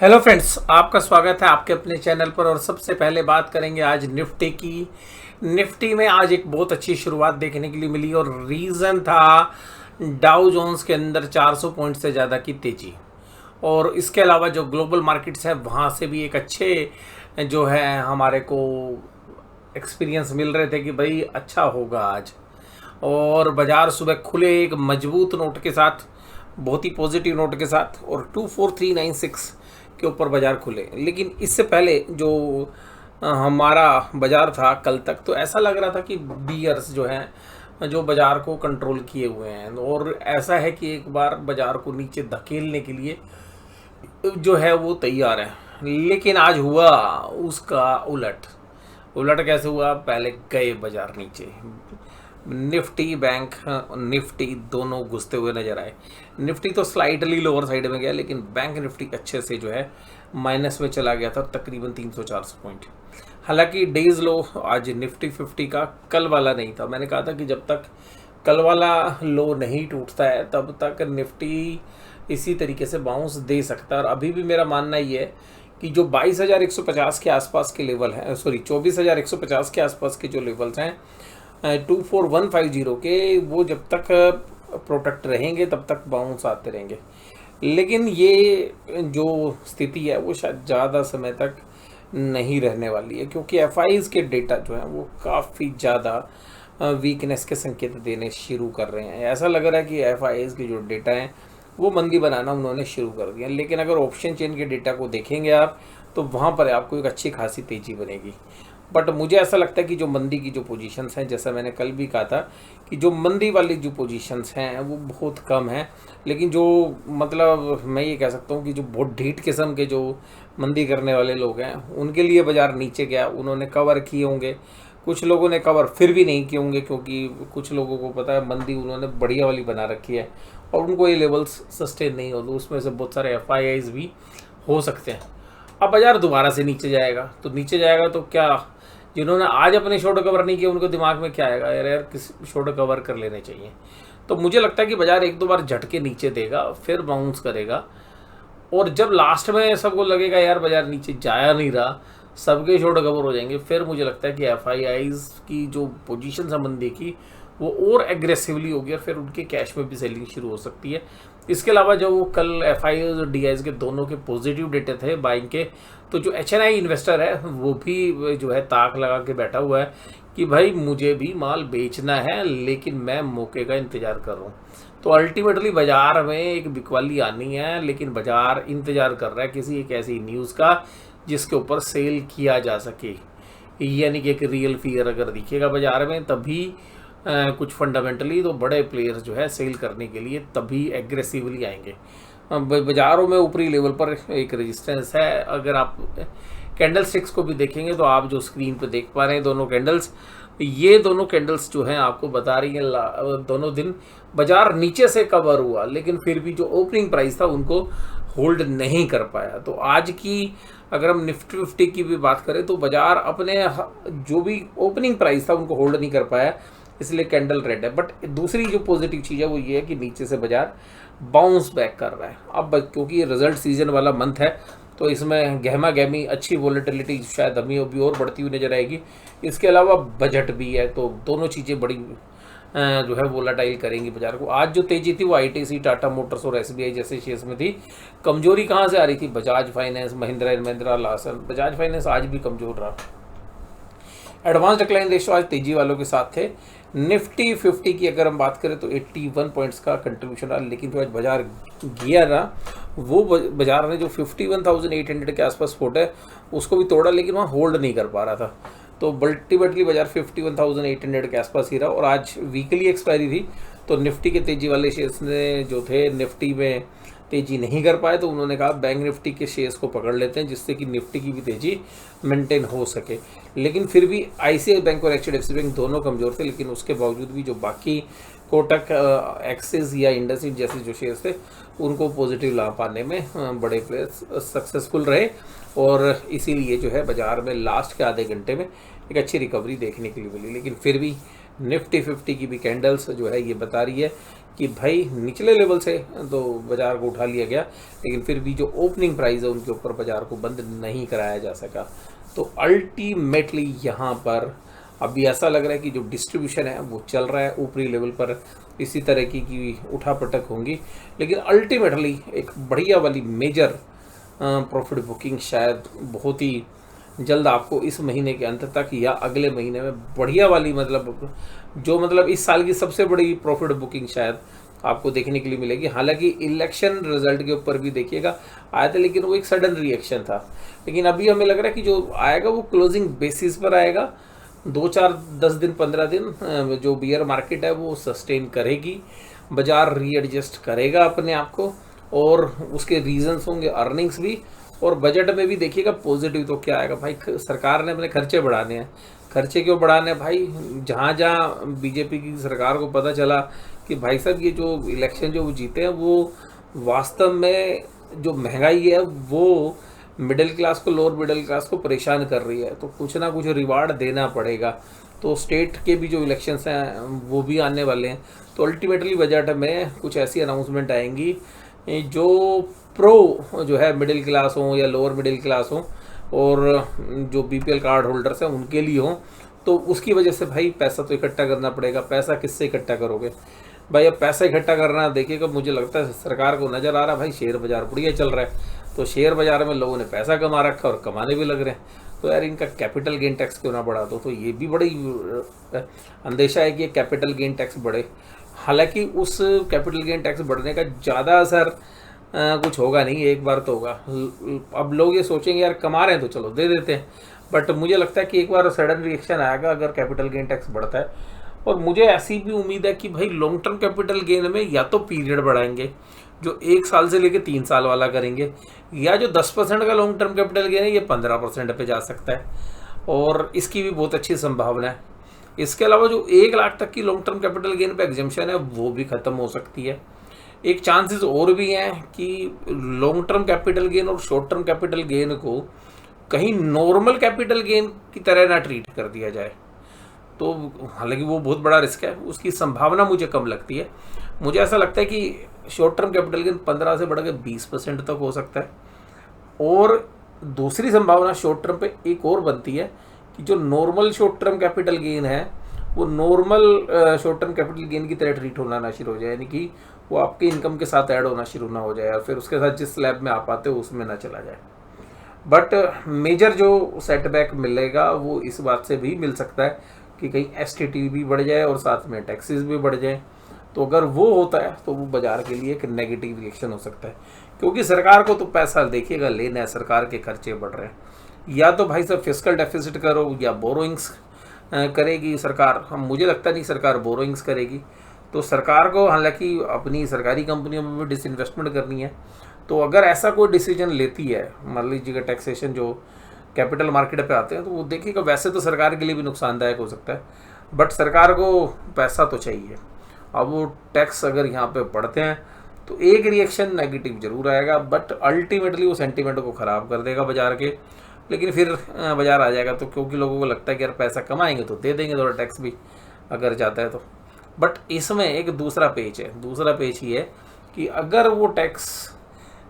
Hello friends, आपका स्वागत है आपके अपने चैनल पर। और सबसे पहले बात करेंगे आज निफ्टी की। निफ्टी में आज एक बहुत अच्छी शुरुआत देखने के लिए मिली और रीज़न था डाउ जोन्स के अंदर 400 पॉइंट से ज़्यादा की तेज़ी। और इसके अलावा जो ग्लोबल मार्केट्स है वहाँ से भी एक अच्छे जो है हमारे को एक्सपीरियंस मिल रहे थे कि भाई अच्छा होगा आज। और बाज़ार सुबह खुले एक मजबूत नोट के साथ, बहुत ही पॉजिटिव नोट के साथ, और 24396 के ऊपर बाज़ार खुले। लेकिन इससे पहले जो हमारा बाज़ार था कल तक, तो ऐसा लग रहा था कि बियर्स जो हैं जो बाज़ार को कंट्रोल किए हुए हैं, और ऐसा है कि एक बार बाज़ार को नीचे धकेलने के लिए जो है वो तैयार है। लेकिन आज हुआ उसका उलट। उलट कैसे हुआ? पहले गए बाज़ार नीचे। निफ्टी बैंक निफ्टी दोनों घुसते हुए नजर आए। निफ्टी तो स्लाइटली लोअर साइड में गया, लेकिन बैंक निफ्टी अच्छे से जो है माइनस में चला गया था, तकरीबन 300-400 पॉइंट। हालांकि डेज लो आज निफ्टी 50 का कल वाला नहीं था। मैंने कहा था कि जब तक कल वाला लो नहीं टूटता है तब तक निफ्टी इसी तरीके से बाउंस दे सकता है। और अभी भी मेरा मानना ये है कि जो 22,150 के आसपास के लेवल हैं, 24,150 के आसपास के जो लेवल्स हैं 24,150 के, वो जब तक प्रोटेक्ट रहेंगे तब तक बाउंस आते रहेंगे। लेकिन ये जो स्थिति है वो शायद ज़्यादा समय तक नहीं रहने वाली है, क्योंकि एफआईज के डेटा जो हैं वो काफ़ी ज़्यादा वीकनेस के संकेत देने शुरू कर रहे हैं। ऐसा लग रहा है कि एफआईज के जो डेटा हैं वो मंदी बनाना उन्होंने शुरू कर दिया। लेकिन अगर ऑप्शन चेन के डेटा को देखेंगे आप, तो वहाँ पर आपको एक अच्छी खासी तेज़ी बनेगी। बट मुझे ऐसा लगता है कि जो मंदी की जो पोजीशंस हैं, जैसा मैंने कल भी कहा था कि जो मंदी वाली जो पोजीशंस हैं वो बहुत कम हैं। लेकिन जो मतलब मैं ये कह सकता हूँ कि जो बहुत ढीठ किस्म के जो मंदी करने वाले लोग हैं उनके लिए बाज़ार नीचे गया। उन्होंने कवर किए होंगे, कुछ लोगों ने कवर फिर भी नहीं किए होंगे, क्योंकि कुछ लोगों को पता है मंदी उन्होंने बढ़िया वाली बना रखी है और उनको ये लेवल्स सस्टेन नहीं होते। उसमें से बहुत सारे एफआईआईज भी हो सकते हैं। अब बाज़ार दोबारा से नीचे जाएगा, तो नीचे जाएगा तो क्या, जिन्होंने आज अपने शॉर्ट कवर नहीं किए उनको दिमाग में क्या आएगा, यार किस शॉर्ट कवर कर लेने चाहिए। तो मुझे लगता है कि बाज़ार एक दो बार झटके नीचे देगा, फिर बाउंस करेगा। और जब लास्ट में सबको लगेगा यार बाज़ार नीचे जाया नहीं रहा, सबके शॉर्ट कवर हो जाएंगे, फिर मुझे लगता है कि एफआईआईज की जो पोजीशन संबंधी की वो और एग्रेसिवली होगी और फिर उनके कैश में भी सेलिंग शुरू हो सकती है। इसके अलावा जो वो कल एफआईआईज और डीआईज के दोनों के पॉजिटिव डेटे थे बाइंग के, तो जो एचएनआई इन्वेस्टर है वो भी जो है ताक लगा के बैठा हुआ है कि भाई मुझे भी माल बेचना है, लेकिन मैं मौके का इंतज़ार कर रहा हूँ। तो अल्टीमेटली बाज़ार में एक बिकवाली आनी है, लेकिन बाज़ार इंतज़ार कर रहा है किसी एक ऐसी न्यूज़ का जिसके ऊपर सेल किया जा सके। यानी कि एक रियल फियर अगर दिखेगा बाज़ार में, तभी कुछ फंडामेंटली तो बड़े प्लेयर्स जो है सेल करने के लिए तभी एग्रेसिवली आएंगे। बाज़ारों में ऊपरी लेवल पर एक रेजिस्टेंस है। अगर आप कैंडल स्टिक्स को भी देखेंगे तो आप जो स्क्रीन पे देख पा रहे हैं दोनों कैंडल्स, ये दोनों कैंडल्स जो हैं आपको बता रही हैं दोनों दिन बाज़ार नीचे से कवर हुआ, लेकिन फिर भी जो ओपनिंग प्राइस था उनको होल्ड नहीं कर पाया। तो आज की अगर हम निफ्टी 50 की भी बात करें तो बाज़ार अपने जो भी ओपनिंग प्राइस था उनको होल्ड नहीं कर पाया, इसलिए कैंडल रेड है। बट दूसरी जो पॉजिटिव चीज़ है वो ये है कि नीचे से बाज़ार बाउंस बैक कर रहा है। अब क्योंकि ये रिजल्ट सीजन वाला मंथ है, तो इसमें गहमा गहमी अच्छी वॉलेटिलिटी शायद अभी अभी और बढ़ती हुई नज़र आएगी। इसके अलावा बजट भी है, तो दोनों चीज़ें बड़ी जो है वोलाटाइल करेंगी बाजार को। आज जो तेज़ी थी वो आईटीसी, टाटा मोटर्स और एसबीआई जैसे शेयर्स में थी। कमजोरी कहाँ से आ रही थी? Bajaj finance, Mahindra and Mahindra, Larsen. Bajaj finance आज भी कमज़ोर रहा। एडवांस डिक्लाइन रेशियो आज तेजी वालों के साथ थे। निफ्टी 50 की अगर हम बात करें तो 81 पॉइंट्स का कंट्रीब्यूशन रहा, लेकिन जो आज बाजार गिया रहा वो बाजार ने जो 51,800 के आसपास सपोर्ट है उसको भी तोड़ा, लेकिन वहाँ होल्ड नहीं कर पा रहा था। तो अल्टीमेटली बाजार 51,800 के आसपास ही रहा। और आज वीकली एक्सपायरी थी, तो निफ्टी के तेजी वाले शेयर्स ने जो थे निफ्टी में तेज़ी नहीं कर पाए, तो उन्होंने कहा बैंक निफ्टी के शेयर्स को पकड़ लेते हैं जिससे कि निफ्टी की भी तेज़ी मेंटेन हो सके। लेकिन फिर भी आईसीआई बैंक और एचडीएफसी बैंक दोनों कमज़ोर थे, लेकिन उसके बावजूद भी जो बाकी कोटक, एक्सिस या इंडसइंड जैसे जो शेयर्स थे उनको पॉजिटिव ला पाने में बड़े प्लेयर्स सक्सेसफुल रहे। और इसीलिए जो है बाज़ार में लास्ट के आधे घंटे में एक अच्छी रिकवरी देखने के लिए मिली। लेकिन फिर भी निफ्टी 50 की भी कैंडल्स जो है ये बता रही है कि भाई निचले लेवल से तो बाज़ार को उठा लिया गया, लेकिन फिर भी जो ओपनिंग प्राइस है उनके ऊपर बाज़ार को बंद नहीं कराया जा सका। तो अल्टीमेटली यहाँ पर अभी ऐसा लग रहा है कि जो डिस्ट्रीब्यूशन है वो चल रहा है ऊपरी लेवल पर, इसी तरह की उठापटक होंगी, लेकिन अल्टीमेटली एक बढ़िया वाली मेजर प्रॉफिट बुकिंग शायद बहुत ही जल्द आपको इस महीने के अंत तक या अगले महीने में बढ़िया वाली मतलब इस साल की सबसे बड़ी प्रॉफिट बुकिंग शायद आपको देखने के लिए मिलेगी। हालांकि इलेक्शन रिजल्ट के ऊपर भी देखिएगा आया था, लेकिन वो एक सडन रिएक्शन था। लेकिन अभी हमें लग रहा है कि जो आएगा वो क्लोजिंग बेसिस पर आएगा, 2-4-10 दिन 15 दिन जो बियर मार्केट है वो सस्टेन करेगी, बाजार रीएडजस्ट करेगा अपने आप को, और उसके रीजंस होंगे अर्निंग्स भी, और बजट में भी देखिएगा पॉजिटिव तो क्या आएगा भाई। सरकार ने अपने खर्चे बढ़ाने हैं। खर्चे क्यों बढ़ाने हैं भाई? जहाँ जहाँ बीजेपी की सरकार को पता चला कि भाई साहब ये जो इलेक्शन जो जीते हैं वो वास्तव में जो महंगाई है वो मिडिल क्लास को, लोअर मिडिल क्लास को परेशान कर रही है, तो कुछ ना कुछ रिवार्ड देना पड़ेगा। तो स्टेट के भी जो इलेक्शंस हैं वो भी आने वाले हैं, तो अल्टीमेटली बजट में कुछ ऐसी अनाउंसमेंट आएंगी जो प्रो जो है मिडिल क्लास हो या लोअर मिडिल क्लास हो, और जो बीपीएल कार्ड होल्डर्स हैं उनके लिए हो। तो उसकी वजह से भाई पैसा तो इकट्ठा करना पड़ेगा। पैसा किससे इकट्ठा करोगे भाई? अब पैसा इकट्ठा करना देखिएगा, मुझे लगता है सरकार को नज़र आ रहा है भाई शेयर बाजार बढ़िया चल रहा है, तो शेयर बाजार में लोगों ने पैसा कमा रखा और कमाने भी लग रहे हैं, तो यार इनका कैपिटल गेन टैक्स क्यों ना बढ़ा दो। तो ये भी बड़ी अंदेशा है कि कैपिटल गेन टैक्स बढ़े। हालांकि उस कैपिटल गेन टैक्स बढ़ने का ज़्यादा असर कुछ होगा नहीं, एक बार तो होगा। अब लोग ये सोचेंगे यार कमा रहे हैं तो चलो दे देते हैं, बट मुझे लगता है कि एक बार सडन रिएक्शन आएगा अगर कैपिटल गेन टैक्स बढ़ता है। और मुझे ऐसी भी उम्मीद है कि भाई लॉन्ग टर्म कैपिटल गेन में या तो पीरियड बढ़ाएंगे, जो 1 साल से लेकर 3 साल वाला करेंगे, या जो 10% का लॉन्ग टर्म कैपिटल गेन है ये 15% पे जा सकता है, और इसकी भी बहुत अच्छी संभावना है। इसके अलावा जो 1 लाख तक की लॉन्ग टर्म कैपिटल गेन पे एग्जम्पशन है वो भी खत्म हो सकती है। एक चांसेस और भी हैं कि लॉन्ग टर्म कैपिटल गेन और शॉर्ट टर्म कैपिटल गेन को कहीं नॉर्मल कैपिटल गेन की तरह ना ट्रीट कर दिया जाए, तो हालांकि वो बहुत बड़ा रिस्क है, उसकी संभावना मुझे कम लगती है। मुझे ऐसा लगता है कि शॉर्ट टर्म कैपिटल गेन 15 से बढ़ के 20% तक हो सकता है। और दूसरी संभावना शॉर्ट टर्म पे एक और बनती है कि जो normal short term capital gain है वो normal short term capital gain की तरह ट्रीट होना ना शुरू हो जाए, यानी कि वो आपके इनकम के साथ ऐड होना शुरू ना हो जाए, और फिर उसके साथ जिस स्लैब में आप आते हो उसमें ना चला जाए। बट मेजर जो सेटबैक मिलेगा वो इस बात से भी मिल सकता है कि कहीं एसटीटी भी बढ़ जाए और साथ में टैक्सेस भी बढ़ जाए। तो अगर वो होता है तो वो बाजार के लिए एक नेगेटिव रिएक्शन हो सकता है, क्योंकि सरकार को तो पैसा देखिएगा लेना है, सरकार के खर्चे बढ़ रहे हैं। या तो भाई साहब फिस्कल डेफिसिट करो या बोरोइंग्स करेगी सरकार। हम मुझे लगता नहीं सरकार बोरोइंग्स करेगी, तो सरकार को हालांकि अपनी सरकारी कंपनियों में भी डिसइन्वेस्टमेंट करनी है। तो अगर ऐसा कोई डिसीजन लेती है, मान लीजिएगा टैक्सेशन जो कैपिटल मार्केट पे आते हैं, तो वो देखिएगा वैसे तो सरकार के लिए भी नुकसानदायक हो सकता है, बट सरकार को पैसा तो चाहिए। अब वो टैक्स अगर यहाँ पे बढ़ते हैं तो एक रिएक्शन नेगेटिव जरूर आएगा, बट अल्टीमेटली वो सेंटीमेंट को ख़राब कर देगा बाजार के। लेकिन फिर बाजार आ जाएगा, तो क्योंकि लोगों को लगता है कि यार पैसा कमाएंगे तो दे देंगे थोड़ा टैक्स भी अगर जाता है तो। बट इसमें एक दूसरा पेच है। दूसरा पेच ये है कि अगर वो टैक्स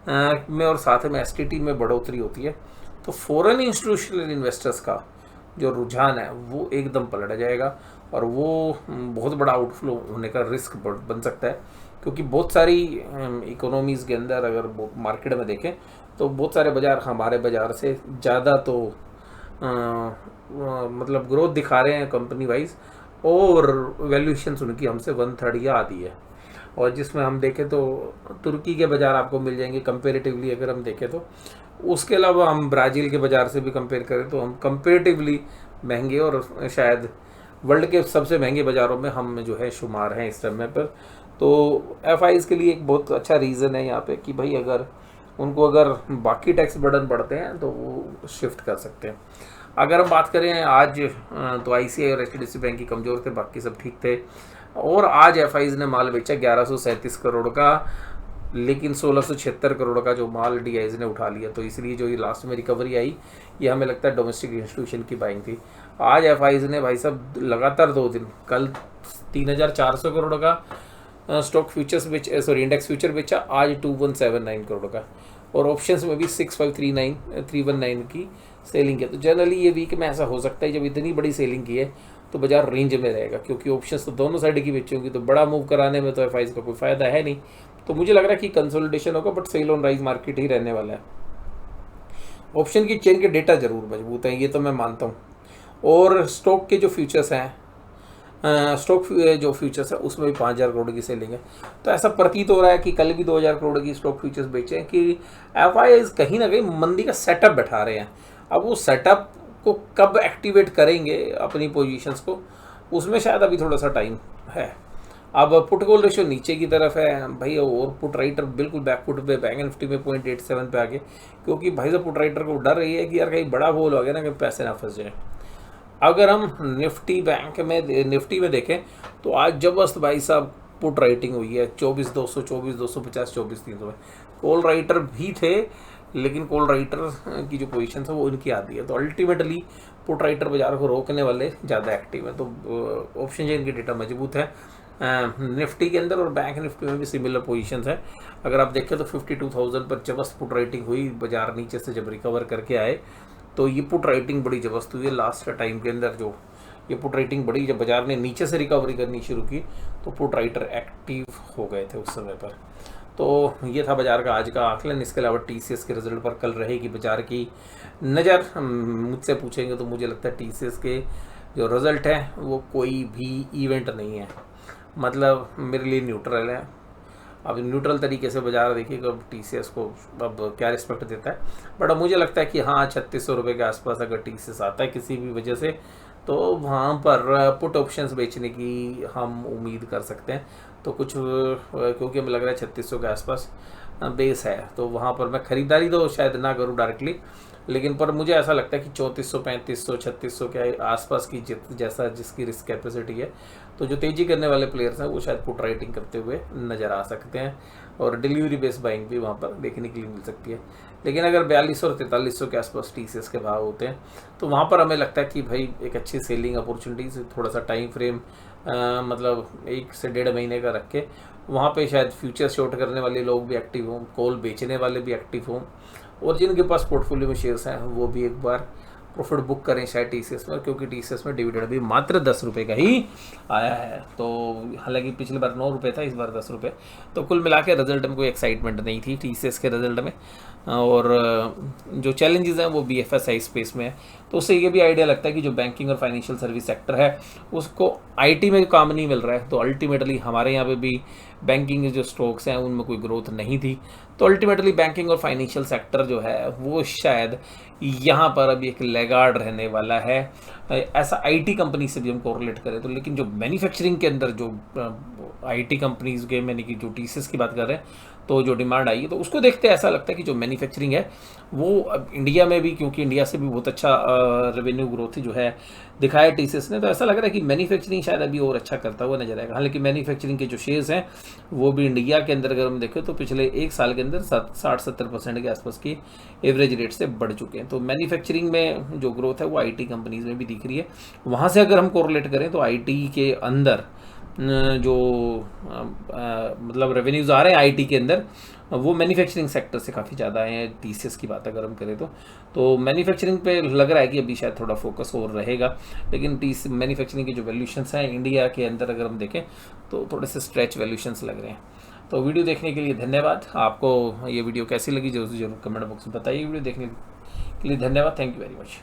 में और साथ में एसटीटी में बढ़ोतरी होती है तो फॉरेन इंस्टीट्यूशनल इन्वेस्टर्स का जो रुझान है वो एकदम पलट जाएगा, और वो बहुत बड़ा आउटफ्लो होने का रिस्क बन सकता है। क्योंकि बहुत सारी इकोनॉमीज़ के अंदर अगर मार्केट में देखें तो बहुत सारे बाज़ार हमारे बाज़ार से ज़्यादा तो मतलब ग्रोथ दिखा रहे हैं कंपनी वाइज, और वैल्यूएशन उनकी हमसे 1/3 या आधी है। और जिसमें हम देखें तो तुर्की के बाज़ार आपको मिल जाएंगे कंपेरेटिवली अगर हम देखें तो। उसके अलावा हम ब्राज़ील के बाज़ार से भी कंपेयर करें तो हम कंपेरेटिवली महंगे और शायद वर्ल्ड के सबसे महंगे बाज़ारों में हम जो है शुमार हैं इस समय पर। तो एफआईज के लिए एक बहुत अच्छा रीज़न है यहाँ पे कि भाई अगर बाकी टैक्स बर्डन बढ़ते हैं तो वो शिफ्ट कर सकते हैं। अगर हम बात करें आज तो आईसीआई और एचडीएफसी बैंक की कमज़ोर थे, बाकी सब ठीक थे। और आज एफआईज ने माल बेचा 1137 करोड़ का, लेकिन 1676 करोड़ का जो माल डीआईज ने उठा लिया। तो इसलिए जो ये लास्ट में रिकवरी आई ये हमें लगता है डोमेस्टिक इंस्टीट्यूशन की बाइंग थी। आज एफआईज ने भाई साहब लगातार 2 दिन, कल 3400 करोड़ का स्टॉक फ्यूचर्स बेचा, सॉरी इंडेक्स फ्यूचर बेचा आज 2179 करोड़ का, और ऑप्शंस में भी 6539 की सेलिंग है। तो जनरली ये वीक में ऐसा हो सकता है, जब इतनी बड़ी सेलिंग की है तो बाजार रेंज में रहेगा, क्योंकि ऑप्शंस तो दोनों साइड की बेची होंगी, तो बड़ा मूव कराने में तो एफआईज का कोई फायदा है नहीं। तो मुझे लग रहा है कि कंसोलिडेशन होगा, but sell on rise market ही रहने वाला है। ऑप्शन की चेन के डेटा जरूर मजबूत हैं, ये तो मैं मानता हूँ। और स्टॉक के जो फ्यूचर्स हैं, स्टॉक जो फ्यूचर्स है उसमें भी 5000 करोड़ की सेलिंग है। तो ऐसा प्रतीत हो रहा है कि कल भी 2000 करोड़ की स्टॉक फ्यूचर्स बेचे हैं, कि एफआईआईज कहीं ना कहीं मंदी का सेटअप बैठा रहे हैं। अब वो सेटअप को कब एक्टिवेट करेंगे अपनी पोजीशंस को, उसमें शायद अभी थोड़ा सा टाइम है। अब पुट कॉल रेशियो नीचे की तरफ है भाई, और पुट राइटर बिल्कुल बैकफुट पे, बैंक निफ्टी में 0.87 पे आगे, क्योंकि भाई साहब पुट राइटर को डर रही है कि यार कहीं बड़ा बोल हो गया ना, कि पैसे ना फंस जाए। अगर हम निफ्टी में देखें तो आज जबरदस्त भाई साहब पुट राइटिंग हुई है, 24,200, 24,250, 24,300 में। कॉल राइटर भी थे, लेकिन कॉल राइटर की जो पोजीशन है वो इनकी आती है, तो अल्टीमेटली पुट राइटर बाजार को रोकने वाले ज़्यादा एक्टिव है। तो ऑप्शन चेन की डेटा मजबूत है निफ्टी के अंदर, और बैंक निफ्टी में भी सिमिलर पोजीशंस है। अगर आप देखें तो 52,000 पर जबरदस्त पुट राइटिंग हुई, बाजार नीचे से जब रिकवर करके आए तो ये पुट राइटिंग बड़ी जबरदस्त हुई है लास्ट टाइम के अंदर। जो ये पुट राइटिंग बड़ी, जब बाजार ने नीचे से रिकवरी करनी शुरू की तो पुट राइटर एक्टिव हो गए थे उस समय पर। तो ये था बाजार का आज का आकलन। इसके अलावा टीसीएस के रिजल्ट पर कल रहेगी बाजार की नज़र। मुझसे पूछेंगे तो मुझे लगता है टीसीएस के जो रिज़ल्ट है वो कोई भी इवेंट नहीं है, मतलब मेरे लिए न्यूट्रल है। अब न्यूट्रल तरीके से बाजार देखिए अब टीसीएस को अब क्या रिस्पेक्ट देता है, बट मुझे लगता है कि हाँ 3600 रुपये के आसपास अगर टीसीएस आता है किसी भी वजह से, तो वहाँ पर पुट ऑप्शंस बेचने की हम उम्मीद कर सकते हैं। तो कुछ क्योंकि हमें लग रहा है 3600 के आसपास बेस है, तो वहाँ पर मैं ख़रीदारी तो शायद ना करूँ डायरेक्टली, लेकिन पर मुझे ऐसा लगता है कि 3400, 3500, 3600 के आसपास की जैसा जिसकी रिस्क कैपेसिटी है, तो जो तेज़ी करने वाले प्लेयर्स हैं वो शायद पुट राइटिंग करते हुए नज़र आ सकते हैं, और डिलीवरी बेस बाइंग भी वहाँ पर देखने के लिए मिल सकती है। लेकिन अगर 4200 और 4300 के आसपास टीसीएस के भाव होते हैं तो वहाँ पर हमें लगता है कि भाई एक अच्छी सेलिंग अपॉर्चुनिटी से थोड़ा सा टाइम फ्रेम मतलब 1 से 1.5 महीने का रख के वहाँ पे शायद फ्यूचर शॉर्ट करने वाले लोग भी एक्टिव हों, कॉल बेचने वाले भी एक्टिव हों, और जिनके पास पोर्टफोलियो में शेयर्स हैं वो भी एक बार प्रॉफिट बुक करें शायद टीसीएस में, क्योंकि टीसीएस में डिविडेंड भी मात्र 10 रुपये का ही आया है। तो हालांकि पिछली बार 9 रुपये था, इस बार 10 रुपये। तो कुल मिला के रिजल्ट में कोई एक्साइटमेंट नहीं थी टीसीएस के रिजल्ट में, और जो चैलेंजेस हैं वो बीएफएसआई स्पेस में है। तो उससे ये भी आइडिया लगता है कि जो बैंकिंग और फाइनेंशियल सर्विस सेक्टर है उसको आईटी में काम नहीं मिल रहा है, तो अल्टीमेटली हमारे यहाँ पे भी बैंकिंग के जो स्टॉक्स हैं उनमें कोई ग्रोथ नहीं थी, तो अल्टीमेटली बैंकिंग और फाइनेंशियल सेक्टर जो है वो शायद यहाँ पर अभी एक लैगार्ड रहने वाला है, ऐसा आईटी कंपनी से भी हम कोरिलेट करें तो। लेकिन जो मैन्युफैक्चरिंग के अंदर जो आईटी कंपनीज के, यानी कि जो टीसीएस की बात कर रहे हैं, तो जो डिमांड आई है तो उसको देखते ऐसा लगता है कि जो मैन्युफैक्चरिंग है वो अब इंडिया में भी, क्योंकि इंडिया से भी बहुत अच्छा रेवेन्यू ग्रोथ जो है दिखाया टीसीएस ने, तो ऐसा लग रहा है कि मैन्युफैक्चरिंग शायद अभी और अच्छा करता हुआ नजर आएगा। हालांकि मैन्युफैक्चरिंग के जो शेयर्स हैं वो भी इंडिया के अंदर अगर हम देखें तो पिछले 1 साल के अंदर 60-70% के आसपास की एवरेज रेट से बढ़ चुके हैं। तो मैन्युफैक्चरिंग में जो ग्रोथ है वो आईटी कंपनीज में भी दिख रही है। वहाँ से अगर हम कोरिलेट करें तो आईटी के अंदर जो मतलब रेवेन्यूज़ आ रहे हैं आईटी के अंदर वो मैन्युफैक्चरिंग सेक्टर से काफ़ी ज़्यादा है। टीसीएस की बात अगर हम करें तो मैन्युफैक्चरिंग पे लग रहा है कि अभी शायद थोड़ा फोकस और रहेगा, लेकिन मैन्युफैक्चरिंग के जो वैल्यूशंस हैं इंडिया के अंदर अगर हम देखें तो थोड़े से स्ट्रेच वैल्यूशंस लग रहे हैं। तो वीडियो देखने के लिए धन्यवाद। आपको ये वीडियो कैसी लगी जरूर कमेंट बॉक्स में बताइए। वीडियो देखने के लिए धन्यवाद। Thank you very much.